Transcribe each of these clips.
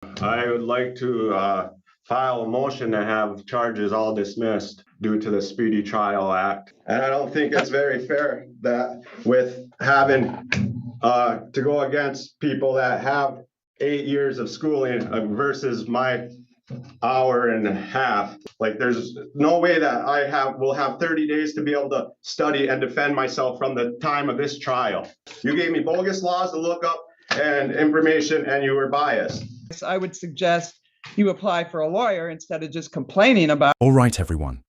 I would like to file a motion to have charges all dismissed due to the Speedy Trial Act. And I don't think it's very fair that with having to go against people that have 8 years of schooling versus my hour and a half. Like, there's no way that will have 30 days to be able to study and defend myself from the time of this trial. You gave me bogus laws to look up and information, and you were biased. I would suggest you apply for a lawyer instead of just complaining about. All right, everyone.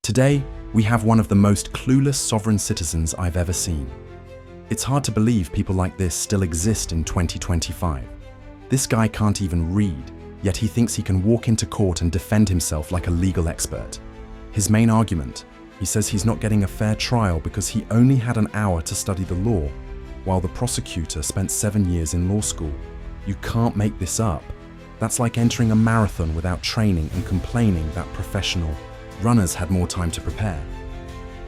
Today, we have one of the most clueless sovereign citizens I've ever seen. It's hard to believe people like this still exist in 2025. This guy can't even read, yet he thinks he can walk into court and defend himself like a legal expert. His main argument, he says he's not getting a fair trial because he only had an hour to study the law, while the prosecutor spent 7 years in law school. You can't make this up. That's like entering a marathon without training and complaining that professional runners had more time to prepare.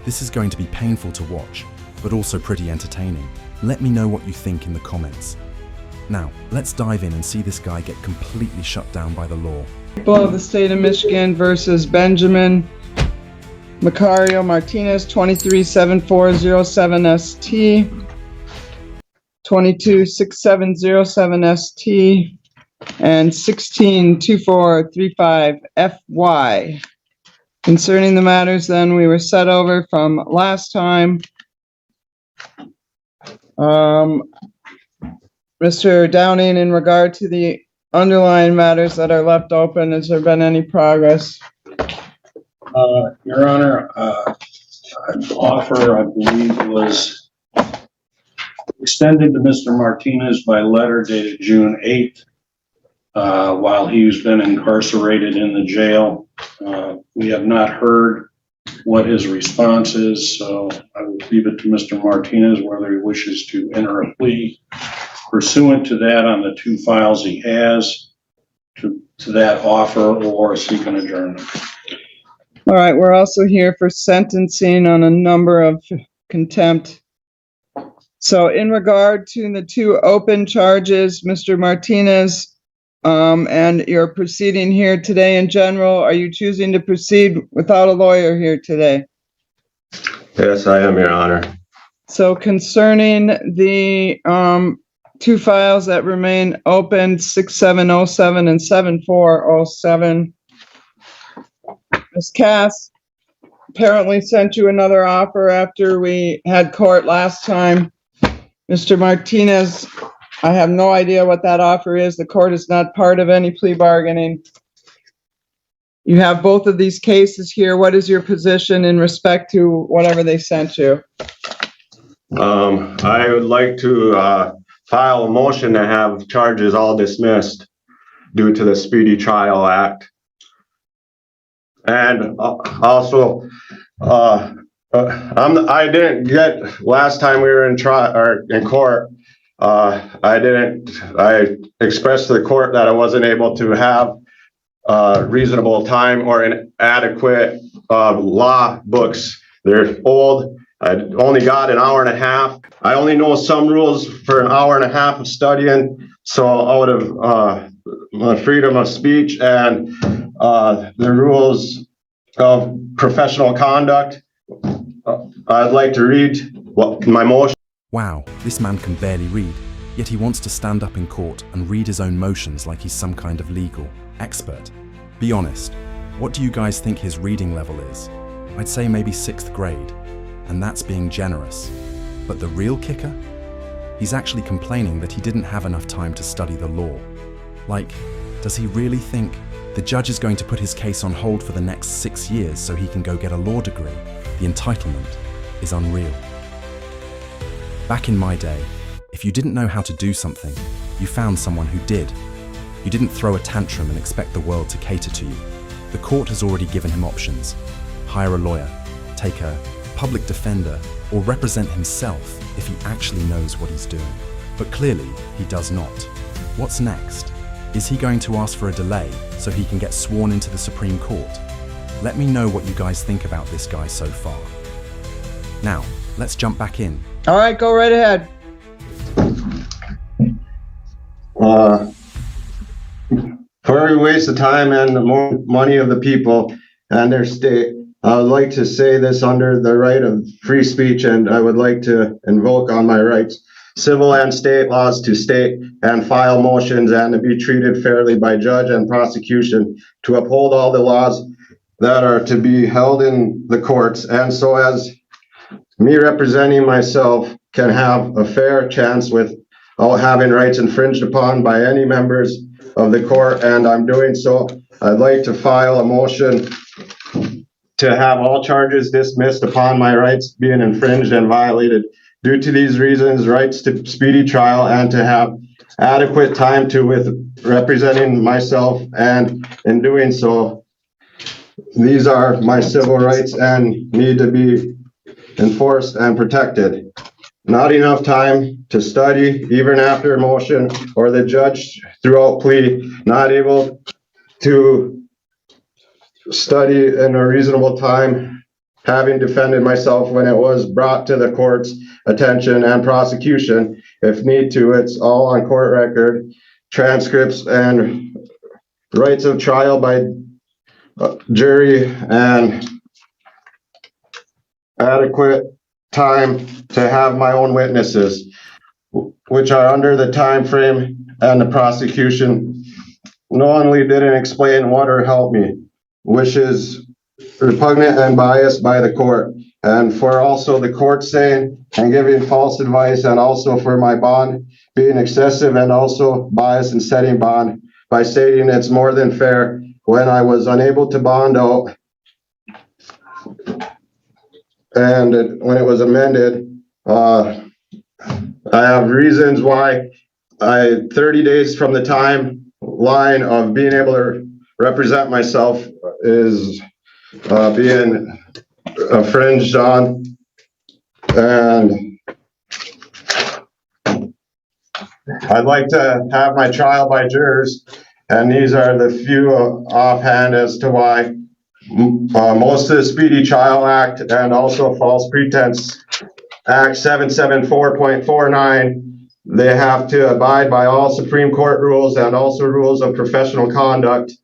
This is going to be painful to watch, but also pretty entertaining. Let me know what you think in the comments. Now, let's dive in and see this guy get completely shut down by the law. People of the state of Michigan versus Benjamin Macario Martinez, 237407ST, 226707ST, and 162435FY. Concerning the matters then we were set over from last time, Mr. Downing, in regard to the underlying matters that are left open, has there been any progress? Your Honor, an offer, I believe, was extended to Mr. Martinez by letter dated June 8th, while he's been incarcerated in the jail. We have not heard what his response is, so I will leave it to Mr. Martinez whether he wishes to enter a plea pursuant to that on the 2 files he has to that offer, or seek an adjournment. All right, we're also here for sentencing on a number of contempt. So in regard to the 2 open charges, Mr. Martinez, and your proceeding here today in general, are you choosing to proceed without a lawyer here today? Yes, I am, Your Honor. So concerning the 2 files that remain open, 6707 and 7407, Ms. Cass apparently sent you another offer after we had court last time. Mr. Martinez, I have no idea what that offer is. The court is not part of any plea bargaining. You have both of these cases here. What is your position in respect to whatever they sent you? I would like to file a motion to have charges all dismissed due to the Speedy Trial Act. And also, I didn't get, last time we were in court, I expressed to the court that I wasn't able to have reasonable time or an adequate law books. They're old. I only got an hour and a half. I only know some rules for an hour and a half of studying. So out of freedom of speech and the rules of professional conduct, I'd like to read my motion. Wow, this man can barely read, yet he wants to stand up in court and read his own motions like he's some kind of legal expert. Be honest, what do you guys think his reading level is? I'd say maybe 6th grade, and that's being generous. But the real kicker? He's actually complaining that he didn't have enough time to study the law. Like, does he really think the judge is going to put his case on hold for the next 6 years so he can go get a law degree? The entitlement is unreal. Back in my day, if you didn't know how to do something, you found someone who did. You didn't throw a tantrum and expect the world to cater to you. The court has already given him options. Hire a lawyer, take a public defender, or represent himself if he actually knows what he's doing. But clearly, he does not. What's next? Is he going to ask for a delay so he can get sworn into the Supreme Court? Let me know what you guys think about this guy so far. Now, let's jump back in. All right, go right ahead. For every waste of time and the more money of the people and their state, I would like to say this under the right of free speech, and I would like to invoke on my rights, civil and state laws, to state and file motions and to be treated fairly by judge and prosecution, to uphold all the laws that are to be held in the courts, and so as me representing myself can have a fair chance without having rights infringed upon by any members of the court, and I'm doing so. I'd like to file a motion to have all charges dismissed upon my rights being infringed and violated due to these reasons, rights to speedy trial, and to have adequate time to with representing myself, and in doing so, these are my civil rights and need to be enforced and protected. Not enough time to study, even after motion, or the judge throughout plea, not able to study in a reasonable time, having defended myself when it was brought to the court's attention and prosecution. If need to, it's all on court record, transcripts and rights of trial by jury, and adequate time to have my own witnesses, which are under the time frame, and the prosecution knowingly didn't explain what or help me, which is repugnant and biased by the court, and for also the court saying and giving false advice, and also for my bond being excessive and also biased in setting bond by stating it's more than fair when I was unable to bond out, and when it was amended, I have reasons why 30 days from the timeline of being able to represent myself is being infringed on, and I'd like to have my trial by jurors, and these are the few offhand as to why. Most of the Speedy Trial Act and also False Pretense Act 774.49, they have to abide by all Supreme Court rules and also rules of professional conduct.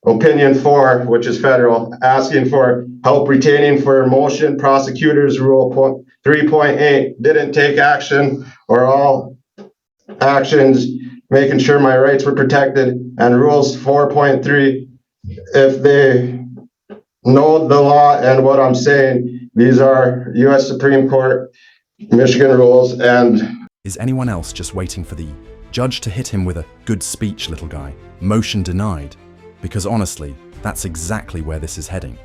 Opinion 4, which is federal, asking for help retaining for motion, prosecutors rule 3.8, didn't take action or all actions, making sure my rights were protected, and rules 4.3, if they know the law and what I'm saying, these are U.S. Supreme Court, Michigan rules, and... Is anyone else just waiting for the judge to hit him with a good speech, little guy, motion denied? Because honestly, that's exactly where this is heading.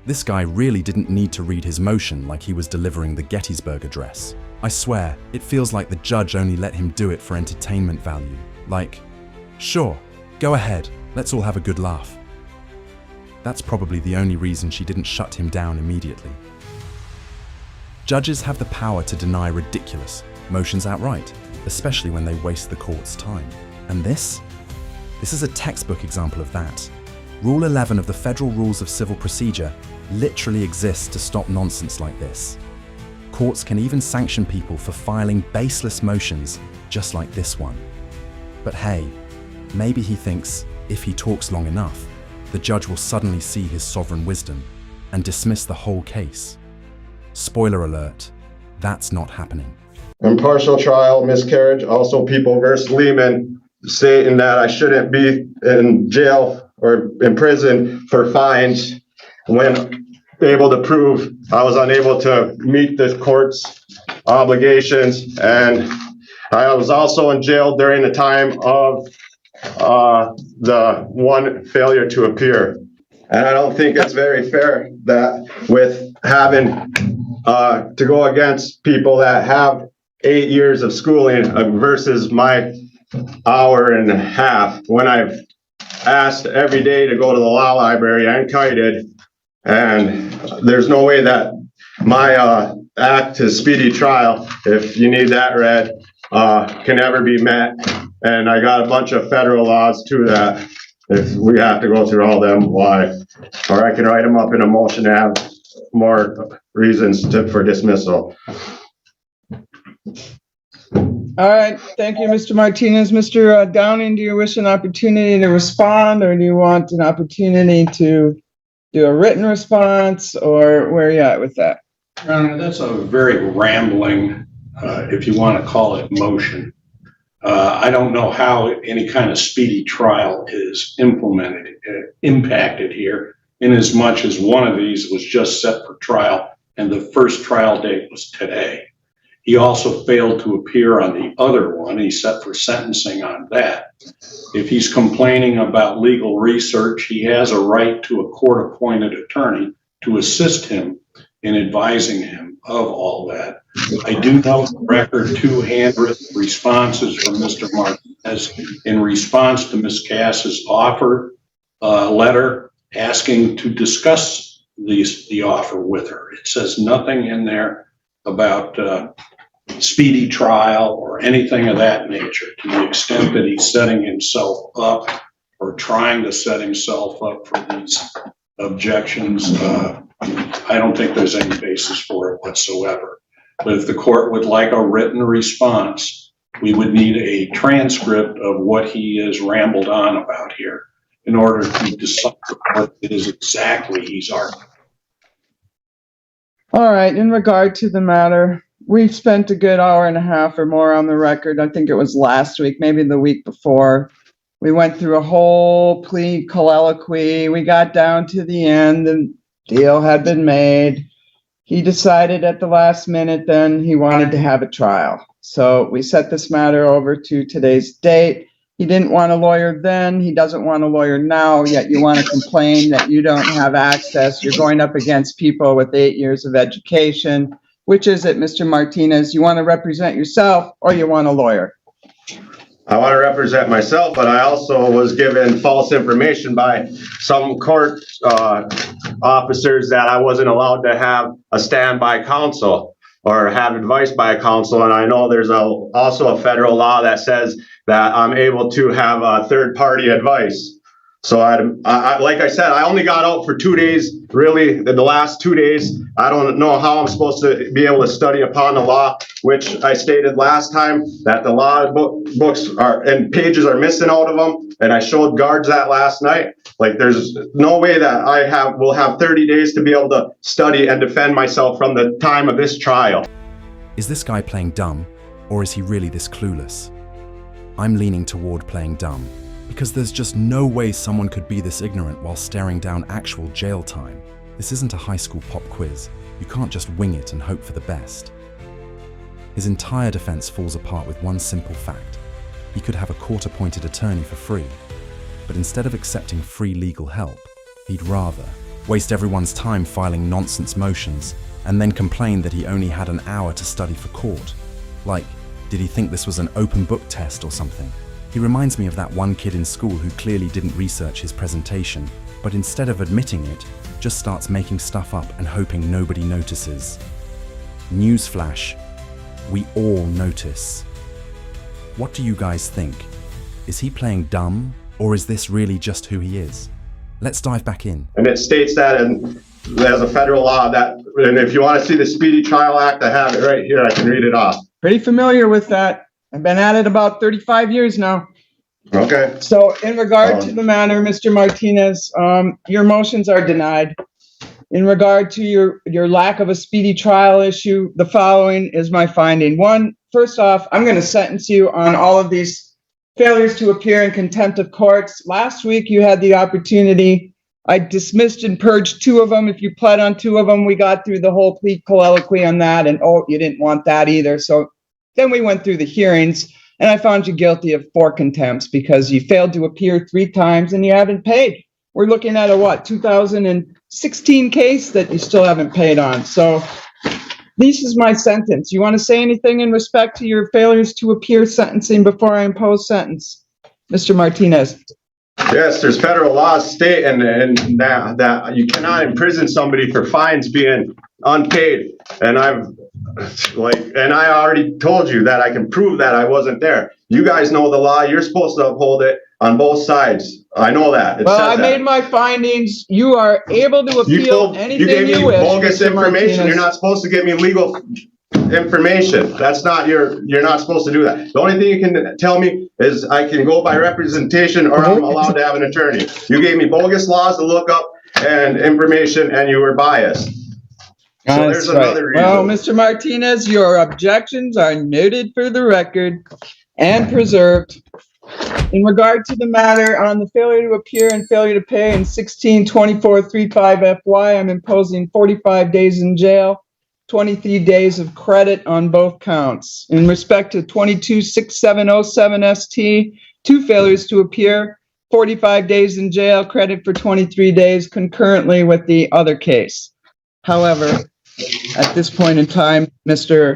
This guy really didn't need to read his motion like he was delivering the Gettysburg Address. I swear, it feels like the judge only let him do it for entertainment value. Like, sure, go ahead, let's all have a good laugh. That's probably the only reason she didn't shut him down immediately. Judges have the power to deny ridiculous motions outright, especially when they waste the court's time. And this is a textbook example of that. Rule 11 of the Federal Rules of Civil Procedure literally exists to stop nonsense like this. Courts can even sanction people for filing baseless motions just like this one. But hey, maybe he thinks if he talks long enough, the judge will suddenly see his sovereign wisdom and dismiss the whole case. Spoiler alert, that's not happening. Impartial trial, miscarriage, also People versus Lehman, stating that I shouldn't be in jail or in prison for fines when able to prove I was unable to meet the court's obligations. And I was also in jail during the time of the one failure to appear. And I don't think it's very fair that with having to go against people that have 8 years of schooling versus my hour and a half, when I've asked every day to go to the law library and kited, and there's no way that my act to speedy trial, if you need that read, can ever be met. And I got a bunch of federal laws to that, if we have to go through all them, why. Or I can write them up in a motion to have more reasons for dismissal. All right, thank you, Mr. Martinez. Mr. Downing, do you wish an opportunity to respond, or do you want an opportunity to do a written response, or where are you at with that? Your Honor, that's a very rambling, if you want to call it, motion. I don't know how any kind of speedy trial is impacted here, in as much as one of these was just set for trial and the first trial date was today. He also failed to appear on the other one. He's set for sentencing on that. If he's complaining about legal research, he has a right to a court-appointed attorney to assist him in advising him of all that. I do know the record 2 handwritten responses from Mr. Martinez in response to Ms. Cass's offer letter asking to discuss the offer with her. It says nothing in there about speedy trial or anything of that nature. To the extent that he's setting himself up or trying to set himself up for these objections, I don't think there's any basis for it whatsoever. But if the court would like a written response, we would need a transcript of what he has rambled on about here in order to decide what it is exactly he's arguing. All right, in regard to the matter, we've spent a good hour and a half or more on the record. I think it was last week, maybe the week before. We went through a whole plea colloquy. We got down to the end. The deal had been made. He decided at the last minute then he wanted to have a trial. So we set this matter over to today's date. He didn't want a lawyer then. He doesn't want a lawyer now, yet you want to complain that you don't have access. You're going up against people with 8 years of education. Which is it, Mr. Martinez? You want to represent yourself or you want a lawyer? I want to represent myself, but I also was given false information by some court officers that I wasn't allowed to have a standby counsel or have advice by a counsel. And I know there's also a federal law that says that I'm able to have third-party advice. So I like I said, I only got out for 2 days, really, the last 2 days. I don't know how I'm supposed to be able to study upon the law, which I stated last time that the law books are and pages are missing out of them. And I showed guards that last night. Like there's no way that will have 30 days to be able to study and defend myself from the time of this trial. Is this guy playing dumb, or is he really this clueless? I'm leaning toward playing dumb, because there's just no way someone could be this ignorant while staring down actual jail time. This isn't a high school pop quiz. You can't just wing it and hope for the best. His entire defense falls apart with one simple fact. He could have a court-appointed attorney for free, but instead of accepting free legal help, he'd rather waste everyone's time filing nonsense motions and then complain that he only had an hour to study for court. Like, did he think this was an open book test or something? He reminds me of that one kid in school who clearly didn't research his presentation, but instead of admitting it, just starts making stuff up and hoping nobody notices. Newsflash, we all notice. What do you guys think? Is he playing dumb, or is this really just who he is? Let's dive back in. And it states that there's a federal law that, and if you want to see the Speedy Trial Act, I have it right here. I can read it off. Pretty familiar with that. I've been at it about 35 years now. Okay. So in regard to the matter, Mr. Martinez, your motions are denied. In regard to your lack of a speedy trial issue, the following is my finding. One, first off, I'm going to sentence you on all of these failures to appear in contempt of courts. Last week, you had the opportunity. I dismissed and purged 2 of them. If you pled on 2 of them, we got through the whole plea colloquy on that, and you didn't want that either. So then we went through the hearings, and I found you guilty of 4 contempts because you failed to appear 3 times and you haven't paid. We're looking at a 2016 case that you still haven't paid on. So this is my sentence. You want to say anything in respect to your failures to appear sentencing before I impose sentence? Mr. Martinez. Yes, there's federal laws state and that you cannot imprison somebody for fines being unpaid. And I already told you that I can prove that I wasn't there. You guys know the law. You're supposed to uphold it on both sides. I know that. Well, I made my findings. You are able to appeal anything you wish. You gave me bogus information. You're not supposed to give me legal information. That's not you're not supposed to do that. The only thing you can tell me is I can go by representation or I'm allowed to have an attorney. You gave me bogus laws to look up and information and you were biased. So there's another reason. Well, Mr. Martinez, your objections are noted for the record and preserved. In regard to the matter on the failure to appear and failure to pay in 162435 FY, I'm imposing 45 days in jail, 23 days of credit on both counts. In respect to 226707 ST, 2 failures to appear, 45 days in jail, credit for 23 days concurrently with the other case. However, at this point in time, Mr.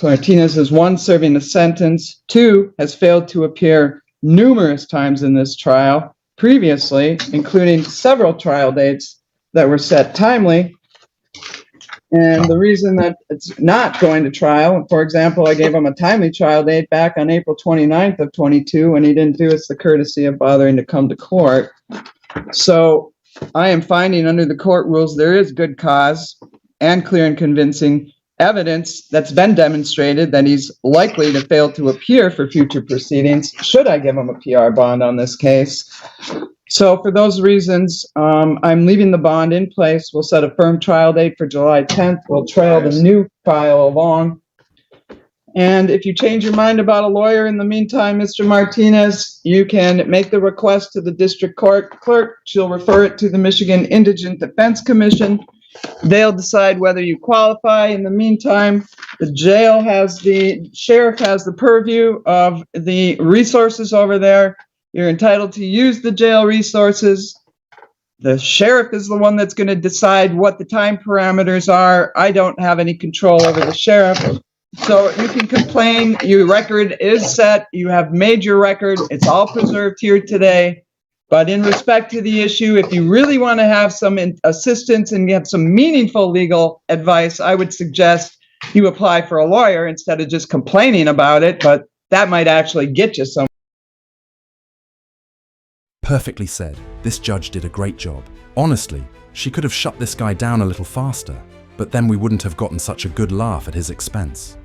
Martinez is 1, serving a sentence, 2, has failed to appear numerous times in this trial previously, including several trial dates that were set timely. And the reason that it's not going to trial, for example, I gave him a timely trial date back on April 29th of 22. When he didn't do us the courtesy of bothering to come to court. So I am finding under the court rules there is good cause and clear and convincing evidence that's been demonstrated that he's likely to fail to appear for future proceedings should I give him a PR bond on this case. So for those reasons, I'm leaving the bond in place. We'll set a firm trial date for July 10th. We'll trail the new file along. And if you change your mind about a lawyer in the meantime, Mr. Martinez, you can make the request to the district court clerk. She'll refer it to the Michigan Indigent Defense Commission. They'll decide whether you qualify. In the meantime, the sheriff has the purview of the resources over there. You're entitled to use the jail resources. The sheriff is the one that's going to decide what the time parameters are. I don't have any control over the sheriff. So you can complain. Your record is set. You have made your record. It's all preserved here today. But in respect to the issue, if you really want to have some assistance and get some meaningful legal advice, I would suggest you apply for a lawyer instead of just complaining about it. But that might actually get you some. Perfectly said. This judge did a great job. Honestly, she could have shut this guy down a little faster, but then we wouldn't have gotten such a good laugh at his expense.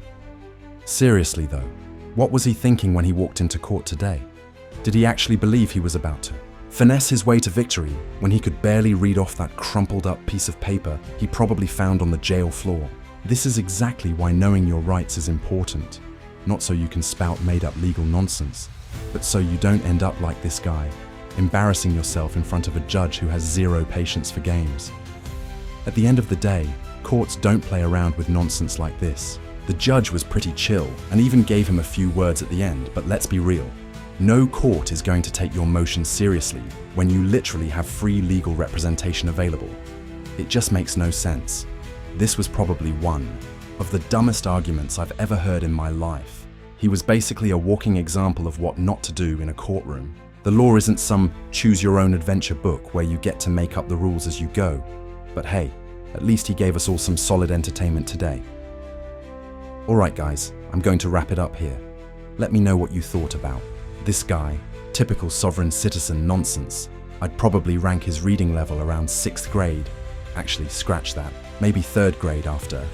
Seriously though, what was he thinking when he walked into court today? Did he actually believe he was about to finesse his way to victory when he could barely read off that crumpled up piece of paper he probably found on the jail floor? This is exactly why knowing your rights is important. Not so you can spout made up legal nonsense, but so you don't end up like this guy, embarrassing yourself in front of a judge who has zero patience for games. At the end of the day, courts don't play around with nonsense like this. The judge was pretty chill and even gave him a few words at the end, but let's be real. No court is going to take your motion seriously when you literally have free legal representation available. It just makes no sense. This was probably one of the dumbest arguments I've ever heard in my life. He was basically a walking example of what not to do in a courtroom. The law isn't some choose-your-own-adventure book where you get to make up the rules as you go. But hey, at least he gave us all some solid entertainment today. Alright guys, I'm going to wrap it up here. Let me know what you thought about this guy. Typical sovereign citizen nonsense. I'd probably rank his reading level around 6th grade. Actually, scratch that. Maybe 3rd grade after